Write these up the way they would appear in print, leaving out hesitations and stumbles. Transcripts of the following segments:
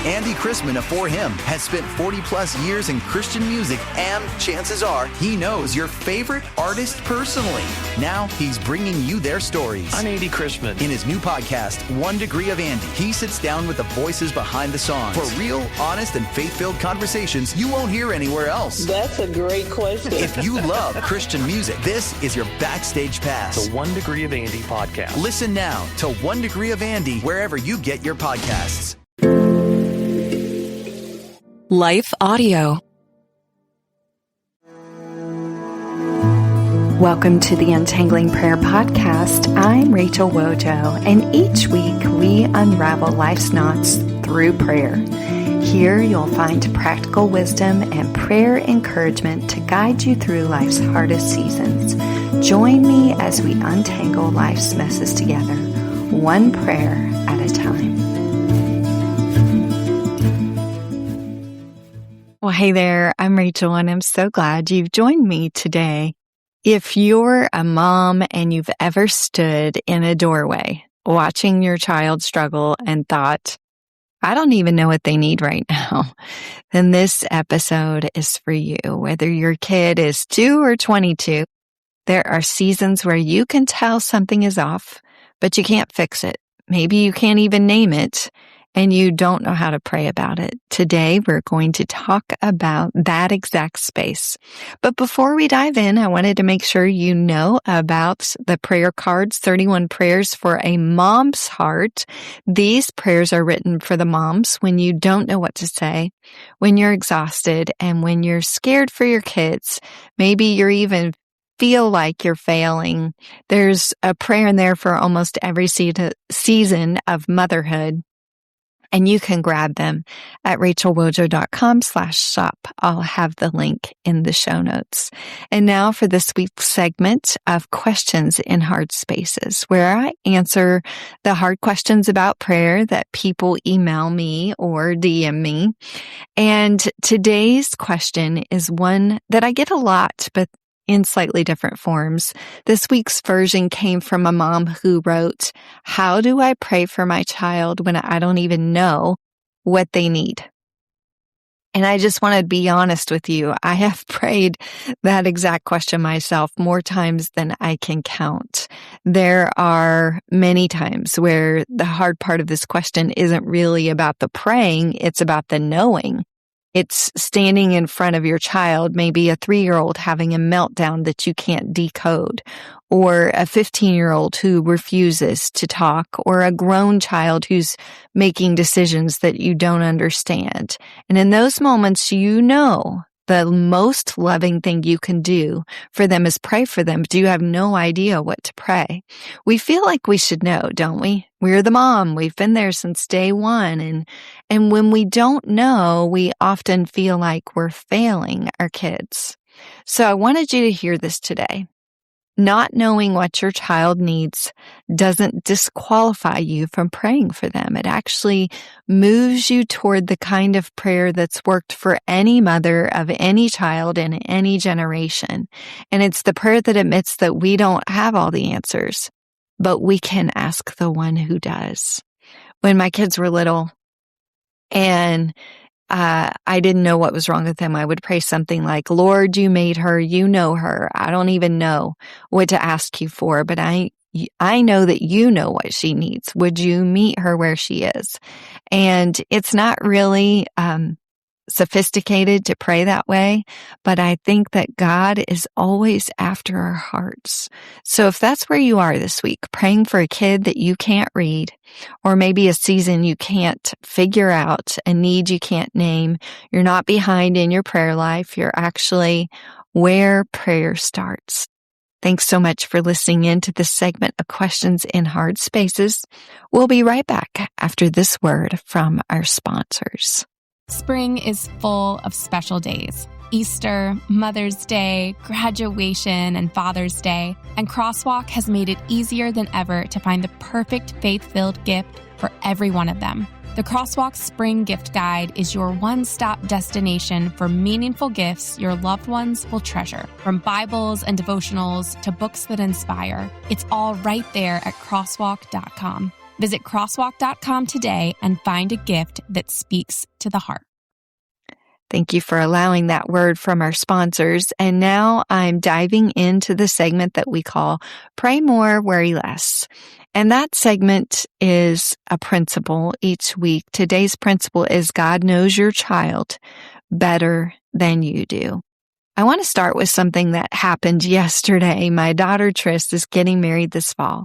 Andy Chrisman of For Him has spent 40-plus years in Christian music, and chances are he knows your favorite artist personally. Now he's bringing you their stories. I'm Andy Chrisman. In his new podcast, 1 Degree of Andy, he sits down with the voices behind the songs for real, honest, and faith-filled conversations you won't hear anywhere else. That's a great question. If you love Christian music, this is your backstage pass. The 1 Degree of Andy podcast. Listen now to 1 Degree of Andy wherever you get your podcasts. Life Audio. Welcome to the Untangling Prayer Podcast. I'm Rachel Wojo, and each week we unravel life's knots through prayer. Here you'll find practical wisdom and prayer encouragement to guide you through life's hardest seasons. Join me as we untangle life's messes together, one prayer at a time. Well, hey there, I'm Rachel, and I'm so glad you've joined me today. If you're a mom and you've ever stood in a doorway watching your child struggle and thought, I don't even know what they need right now, then this episode is for you. Whether your kid is 2 or 22, there are seasons where you can tell something is off, but you can't fix it. Maybe you can't even name it, and you don't know how to pray about it. Today, we're going to talk about that exact space. But before we dive in, I wanted to make sure you know about the prayer cards, 31 prayers for a mom's heart. These prayers are written for the moms when you don't know what to say, when you're exhausted, and when you're scared for your kids. Maybe you're even feel like you're failing. There's a prayer in there for almost every season of motherhood. And you can grab them at rachelwojo.com/shop. I'll have the link in the show notes. And now for this week's segment of Questions in Hard Spaces, where I answer the hard questions about prayer that people email me or DM me. And today's question is one that I get a lot, but in slightly different forms. This week's version came from a mom who wrote, "How do I pray for my child when I don't even know what they need?" And I just want to be honest with you. I have prayed that exact question myself more times than I can count. There are many times where the hard part of this question isn't really about the praying, it's about the knowing. It's standing in front of your child, maybe a 3-year-old having a meltdown that you can't decode, or a 15-year-old who refuses to talk, or a grown child who's making decisions that you don't understand. And in those moments, you know the most loving thing you can do for them is pray for them, but you have no idea what to pray. We feel like we should know, don't we? We're the mom. We've been there since day one. And when we don't know, we often feel like we're failing our kids. So I wanted you to hear this today. Not knowing what your child needs doesn't disqualify you from praying for them. It actually moves you toward the kind of prayer that's worked for any mother of any child in any generation. And it's the prayer that admits that we don't have all the answers, but we can ask the one who does. When my kids were little and I didn't know what was wrong with them, I would pray something like, "Lord, you made her, you know her. I don't even know what to ask you for, but I know that you know what she needs. Would you meet her where she is?" And it's not really sophisticated to pray that way, but I think that God is always after our hearts. So if that's where you are this week, praying for a kid that you can't read, or maybe a season you can't figure out, a need you can't name, you're not behind in your prayer life, you're actually where prayer starts. Thanks so much for listening in to this segment of Questions in Hard Spaces. We'll be right back after this word from our sponsors. Spring is full of special days. Easter, Mother's Day, graduation, and Father's Day. And Crosswalk has made it easier than ever to find the perfect faith-filled gift for every one of them. The Crosswalk Spring Gift Guide is your one-stop destination for meaningful gifts your loved ones will treasure. From Bibles and devotionals to books that inspire, it's all right there at crosswalk.com. Visit crosswalk.com today and find a gift that speaks to the heart. Thank you for allowing that word from our sponsors. And now I'm diving into the segment that we call Pray More, Worry Less. And that segment is a principle each week. Today's principle is God knows your child better than you do. I want to start with something that happened yesterday. My daughter Tris is getting married this fall,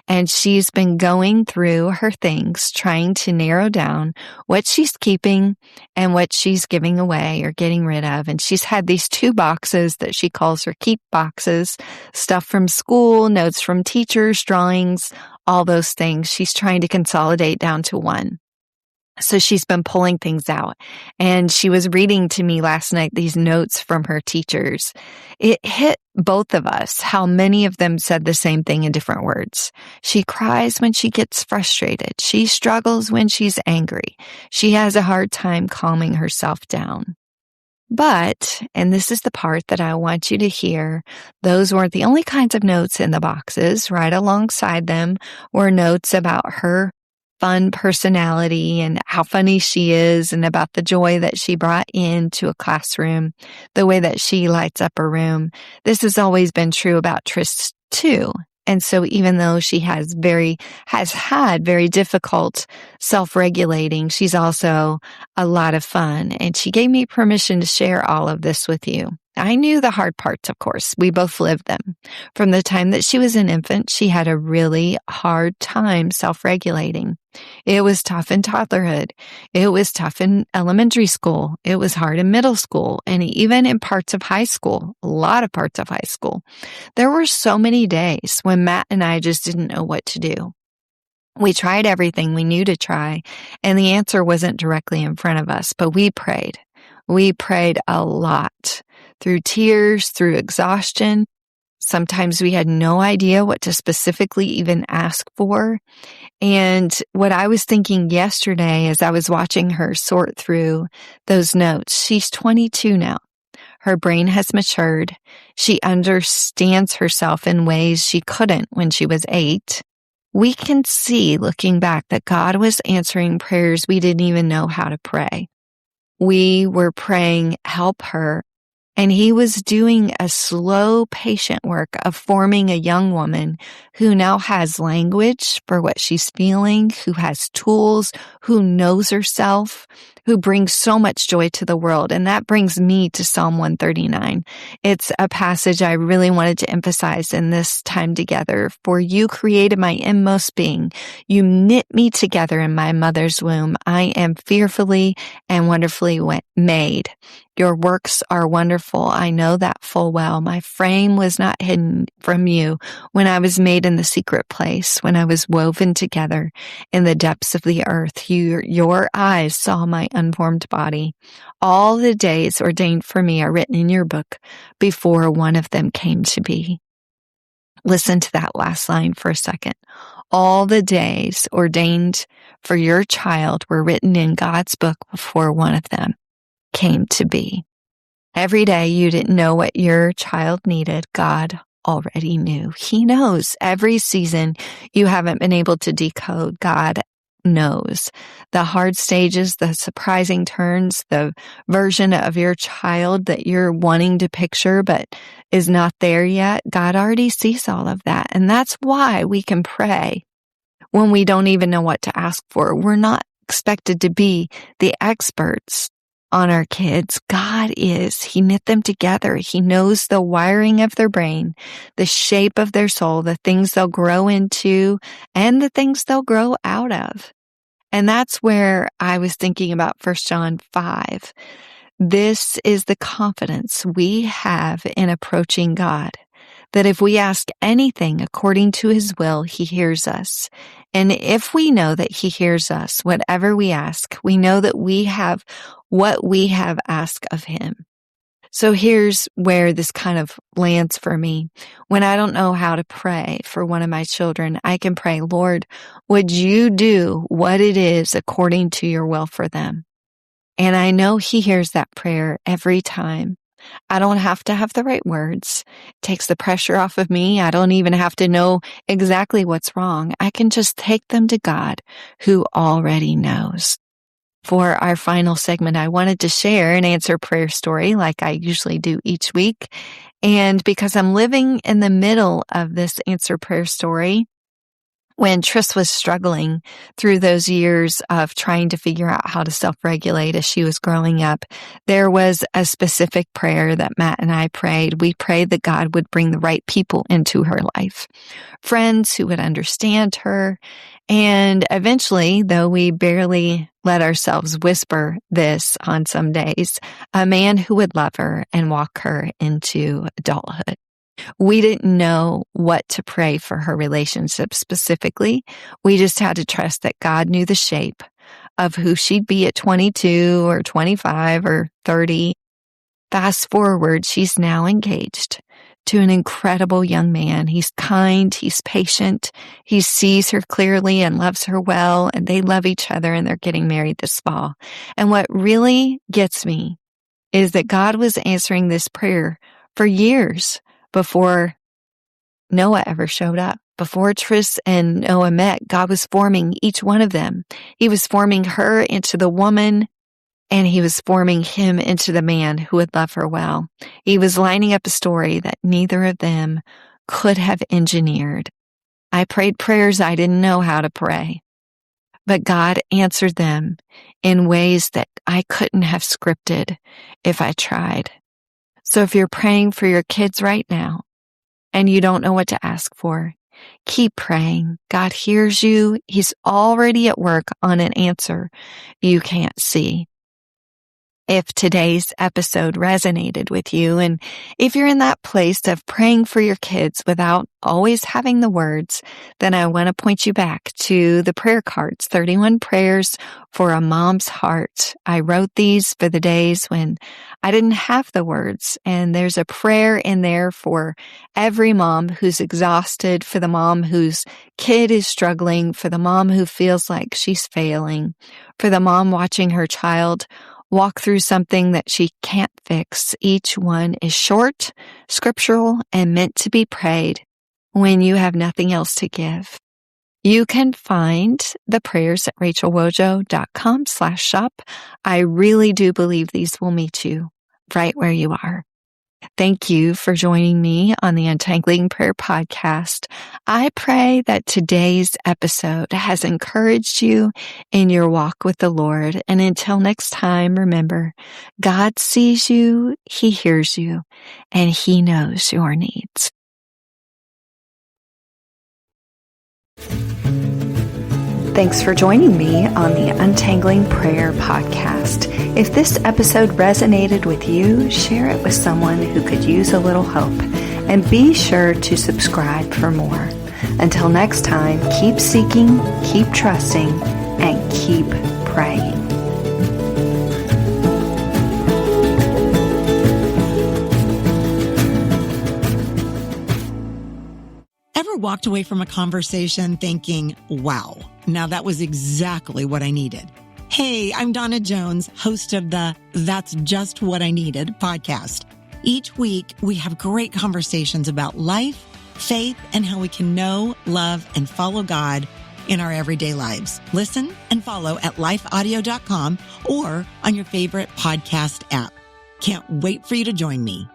and she's been going through her things, trying to narrow down what she's keeping and what she's giving away or getting rid of. And she's had these 2 boxes that she calls her keep boxes, stuff from school, notes from teachers, drawings, all those things. She's trying to consolidate down to one. So she's been pulling things out, and she was reading to me last night these notes from her teachers. It hit both of us how many of them said the same thing in different words. She cries when she gets frustrated. She struggles when she's angry. She has a hard time calming herself down. But, and this is the part that I want you to hear, those weren't the only kinds of notes in the boxes. Right alongside them were notes about her fun personality and how funny she is and about the joy that she brought into a classroom, the way that she lights up a room. This has always been true about Tris too. And so even though she has had very difficult self-regulating, she's also a lot of fun. And she gave me permission to share all of this with you. I knew the hard parts, of course. We both lived them. From the time that she was an infant, she had a really hard time self-regulating. It was tough in toddlerhood. It was tough in elementary school. It was hard in middle school, and even in parts of high school, a lot of parts of high school. There were so many days when Matt and I just didn't know what to do. We tried everything we knew to try, and the answer wasn't directly in front of us, but we prayed. We prayed a lot, through tears, through exhaustion. Sometimes we had no idea what to specifically even ask for. And what I was thinking yesterday as I was watching her sort through those notes, she's 22 now. Her brain has matured. She understands herself in ways she couldn't when she was 8. We can see, looking back, that God was answering prayers we didn't even know how to pray. We were praying, help her. And he was doing a slow, patient work of forming a young woman who now has language for what she's feeling, who has tools, who knows herself, who brings so much joy to the world. And that brings me to Psalm 139. It's a passage I really wanted to emphasize in this time together. For you created my inmost being. You knit me together in my mother's womb. I am fearfully and wonderfully made. Your works are wonderful. I know that full well. My frame was not hidden from you when I was made in the secret place, when I was woven together in the depths of the earth. Your eyes saw my unformed body. All the days ordained for me are written in your book before one of them came to be. Listen to that last line for a second. All the days ordained for your child were written in God's book before one of them came to be. Every day you didn't know what your child needed, God already knew. He knows. Every season you haven't been able to decode, God knows. The hard stages, the surprising turns, the version of your child that you're wanting to picture but is not there yet, God already sees all of that. And that's why we can pray when we don't even know what to ask for. We're not expected to be the experts on our kids. God is. He knit them together. He knows the wiring of their brain, the shape of their soul, the things they'll grow into, and the things they'll grow out of. And that's where I was thinking about 1 John 5. This is the confidence we have in approaching God, that if we ask anything according to his will, he hears us. And if we know that he hears us, whatever we ask, we know that we have what we have asked of him. So here's where this kind of lands for me. When I don't know how to pray for one of my children, I can pray, Lord, would you do what it is according to your will for them? And I know he hears that prayer every time. I don't have to have the right words. It takes the pressure off of me. I don't even have to know exactly what's wrong. I can just take them to God, who already knows. For our final segment, I wanted to share an answer prayer story like I usually do each week. And because I'm living in the middle of this answer prayer story, when Triss was struggling through those years of trying to figure out how to self-regulate as she was growing up, there was a specific prayer that Matt and I prayed. We prayed that God would bring the right people into her life, friends who would understand her. And eventually, though we barely let ourselves whisper this on some days, a man who would love her and walk her into adulthood. We didn't know what to pray for her relationship specifically. We just had to trust that God knew the shape of who she'd be at 22 or 25 or 30. Fast forward, she's now engaged to an incredible young man. He's kind, he's patient, he sees her clearly and loves her well, and they love each other, and they're getting married this fall. And what really gets me is that God was answering this prayer for years before Noah ever showed up. Before Triss and Noah met, God was forming each one of them. He was forming her into the woman, and he was forming him into the man who would love her well. He was lining up a story that neither of them could have engineered. I prayed prayers I didn't know how to pray, but God answered them in ways that I couldn't have scripted if I tried. So if you're praying for your kids right now and you don't know what to ask for, keep praying. God hears you. He's already at work on an answer you can't see. If today's episode resonated with you, and if you're in that place of praying for your kids without always having the words, then I want to point you back to the prayer cards, 31 prayers for a mom's heart. I wrote these for the days when I didn't have the words, and there's a prayer in there for every mom who's exhausted, for the mom whose kid is struggling, for the mom who feels like she's failing, for the mom watching her child walk through something that she can't fix. Each one is short, scriptural, and meant to be prayed when you have nothing else to give. You can find the prayers at rachelwojo.com/shop. I really do believe these will meet you right where you are. Thank you for joining me on the Untangling Prayer Podcast. I pray that today's episode has encouraged you in your walk with the Lord. And until next time, remember, God sees you, He hears you, and He knows your needs. Thanks for joining me on the Untangling Prayer Podcast. If this episode resonated with you, share it with someone who could use a little hope. And be sure to subscribe for more. Until next time, keep seeking, keep trusting, and keep praying. Ever walked away from a conversation thinking, wow, now that was exactly what I needed? Hey, I'm Donna Jones, host of the That's Just What I Needed podcast. Each week, we have great conversations about life, faith, and how we can know, love, and follow God in our everyday lives. Listen and follow at lifeaudio.com or on your favorite podcast app. Can't wait for you to join me.